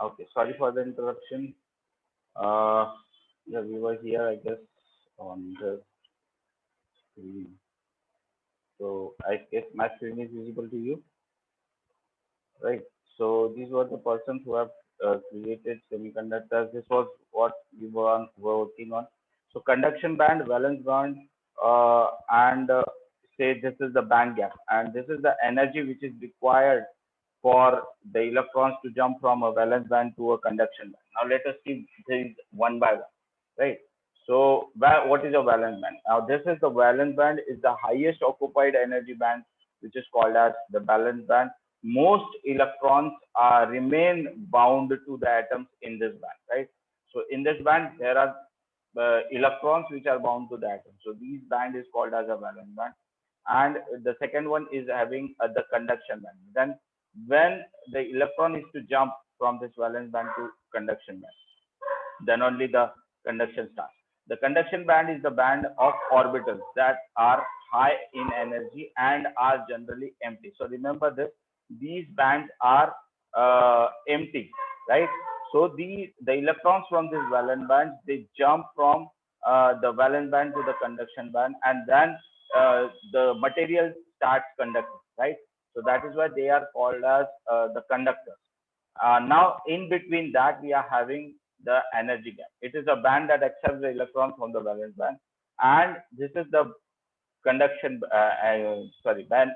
Okay, sorry for the interruption. Uh, yeah, we were here, I guess, on the screen. So I guess my screen is visible to you, right? So these were the persons who have created semiconductors. This was what we were working on. So conduction band, valence band, and say this is the band gap, and this is the energy which is required for the electrons to jump from a valence band to a conduction band. Now let us see these one by one, right? So what is a valence band? Now this is the valence band is the highest occupied energy band, which is called as the valence band. Most electrons remain bound to the atoms in this band, right? So in this band there are electrons which are bound to the atom. So these band is called as a valence band. And the second one is having the conduction band. Then when the electron is to jump from this valence band to conduction band, then only the conduction starts. The conduction band is the band of orbitals that are high in energy and are generally empty. So remember this, these bands are empty, right? So the electrons from this valence band, they jump from the valence band to the conduction band, and then the material starts conducting, right? So that is why they are called as the conductors. Now, in between that, we are having the energy gap. It is a band that accepts the electron from the valence band, and this is the conduction, band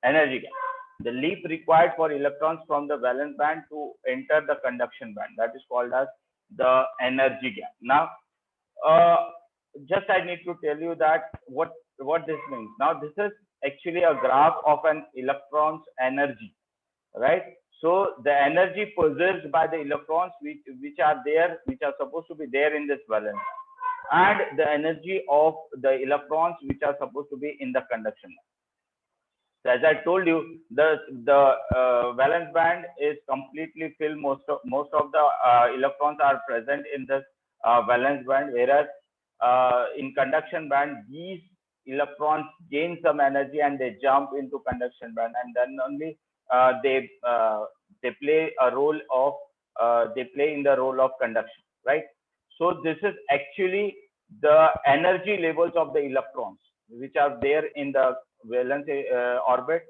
energy gap. The leap required for electrons from the valence band to enter the conduction band, that is called as the energy gap. Now, uh, just I need to tell you that what this means. Now, this is actually a graph of an electron's energy, right? So the energy possessed by the electrons which are there, which are supposed to be there in this valence, and the energy of the electrons which are supposed to be in the conduction. So as I told you, the valence band is completely filled. Most of the electrons are present in this valence band, whereas in conduction band, these electrons gain some energy and they jump into conduction band, and then only they play a role of they play in the role of conduction, right? So this is actually the energy levels of the electrons which are there in the valence orbit,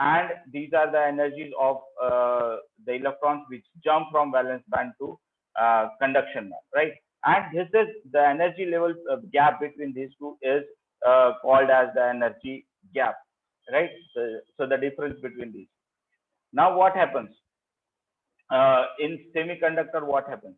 and these are the energies of the electrons which jump from valence band to conduction band, right? And this is the energy level gap between these two is called as the energy gap, right? So the difference between these. Now what happens in semiconductor? What happens?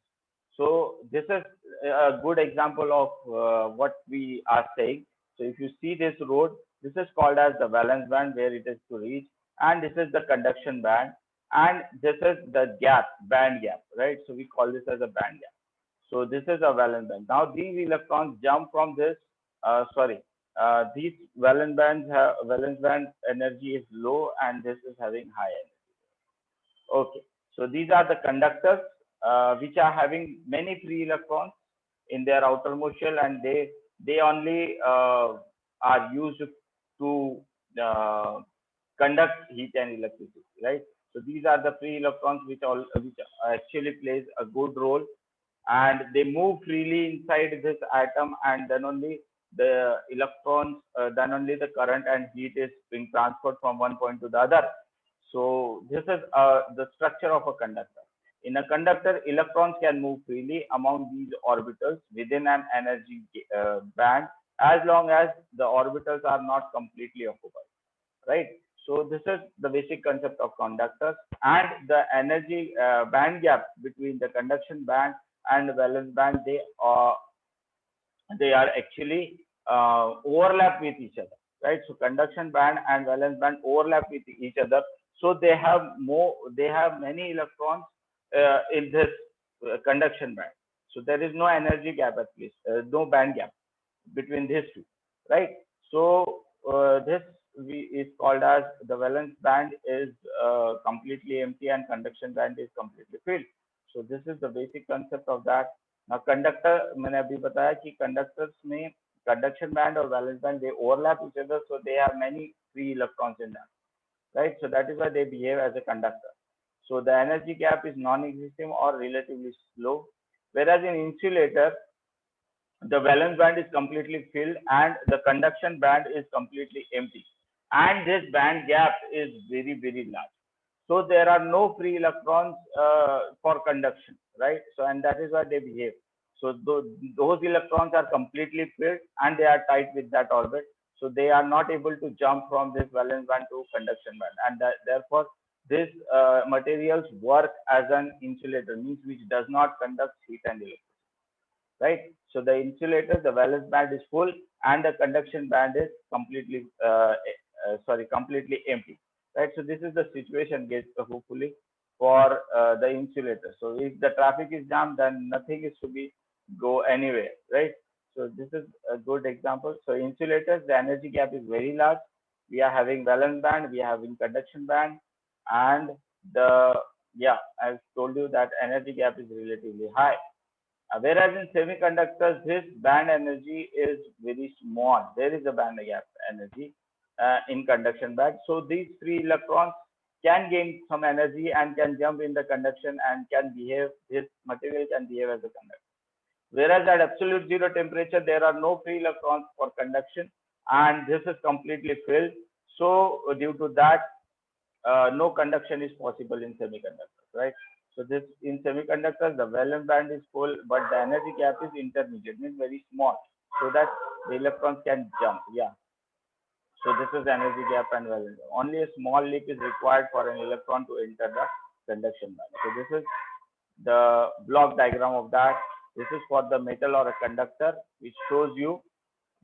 So this is a good example of what we are saying. So if you see this road, this is called as the valence band where it is to reach, and this is the conduction band, and this is the gap, band gap, right? So we call this as a band gap. So this is a valence band. Now these electrons jump from this. These valence band energy is low, and this is having high energy. Okay, so these are the conductors which are having many free electrons in their outermost shell, and they only are used to uh, conduct heat and electricity, right? So these are the free electrons which actually plays a good role, and they move freely inside this atom, and then only the electrons, then only the current and heat is being transferred from one point to the other. So this is the structure of a conductor. In a conductor, electrons can move freely among these orbitals within an energy band, as long as the orbitals are not completely occupied, right? So this is the basic concept of conductors, and the energy band gap between the conduction band and the valence band, they are actually overlap with each other, right? So conduction band and valence band overlap with each other, so they have many electrons in this conduction band. So there is no energy gap, at least no band gap between these two, right? So this is called as the valence band is completely empty and conduction band is completely filled. So this is the basic concept of that. Now conductor, मैंने अभी बताया कि conductors में conduction band or valence band, they overlap each other, so they have many free electrons in them, right? So that is why they behave as a conductor. So the energy gap is non-existent or relatively slow. Whereas in insulator, the valence band is completely filled and the conduction band is completely empty. And this band gap is very, very large. So there are no free electrons for conduction, right? So, and that is why they behave. So those electrons are completely filled and they are tight with that orbit. So they are not able to jump from this valence band to conduction band. And therefore, these materials work as an insulator, means which does not conduct heat and electricity, right? So the insulator, the valence band is full and the conduction band is completely empty, right? So this is the situation, guys, hopefully for the insulator. So if the traffic is jammed, then nothing is to be go anywhere, right? So this is a good example. So insulators, the energy gap is very large. We are having valence band, we are having conduction band, and the yeah, I've told you that energy gap is relatively high. Whereas in semiconductors, this band energy is very small. There is a band gap energy in conduction band. So these free electrons can gain some energy and can jump in the conduction and can behave, this material can behave as a conductor. Whereas at absolute zero temperature, there are no free electrons for conduction and this is completely filled. So due to that, no conduction is possible in semiconductors, right? So this in semiconductors, the valence band is full, but the energy gap is intermediate, means very small, so that the electrons can jump. Yeah. So this is energy gap and valence. Only a small leap is required for an electron to enter the conduction band. So this is the block diagram of that. This is for the metal or a conductor, which shows you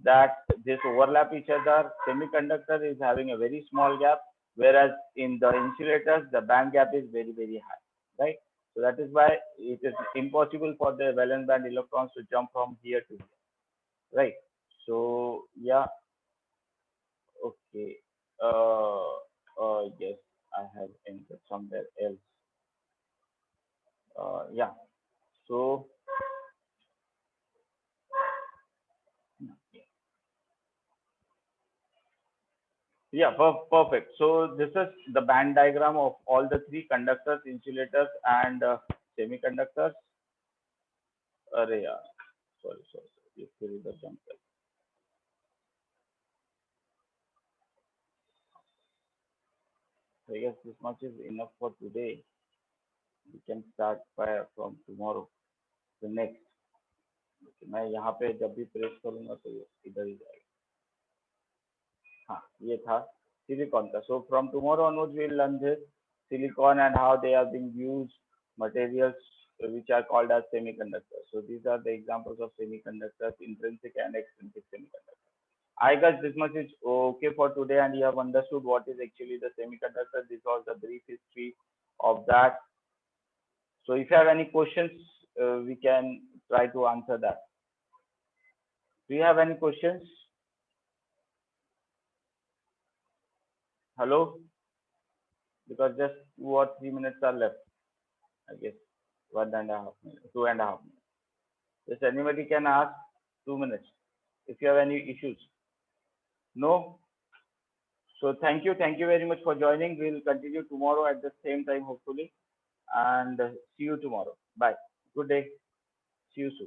that this overlap each other. Semiconductor is having a very small gap, whereas in the insulators, the band gap is very, very high, right? So that is why it is impossible for the valence band electrons to jump from here to here, right? So yeah, okay. Yes, I have entered somewhere else. Yeah. So yeah, perfect. So this is the band diagram of all the three conductors, insulators, and semiconductors. Yeah, sorry. You fill the jump. So I guess this much is enough for today. We can start from tomorrow. The next. Okay, मैं यहाँ पे जब भी press करूँगा तो इधर ही जाएगा. हाँ, ये था silicon का. So from tomorrow onwards we'll learn this silicon and how they are being used, materials which are called as semiconductors. So these are the examples of semiconductors, intrinsic and extrinsic semiconductors. I guess this much is okay for today, and you have understood what is actually the semiconductor. This was the brief history of that. So if you have any questions, we can try to answer that. Do you have any questions? Hello? Because just 2 or 3 minutes are left, I guess. 1.5 minutes, 2.5 minutes. Yes, anybody can ask 2 minutes if you have any issues. No? So thank you. Thank you very much for joining. We'll continue tomorrow at the same time, hopefully. And see you tomorrow. Bye. Good day. See you soon.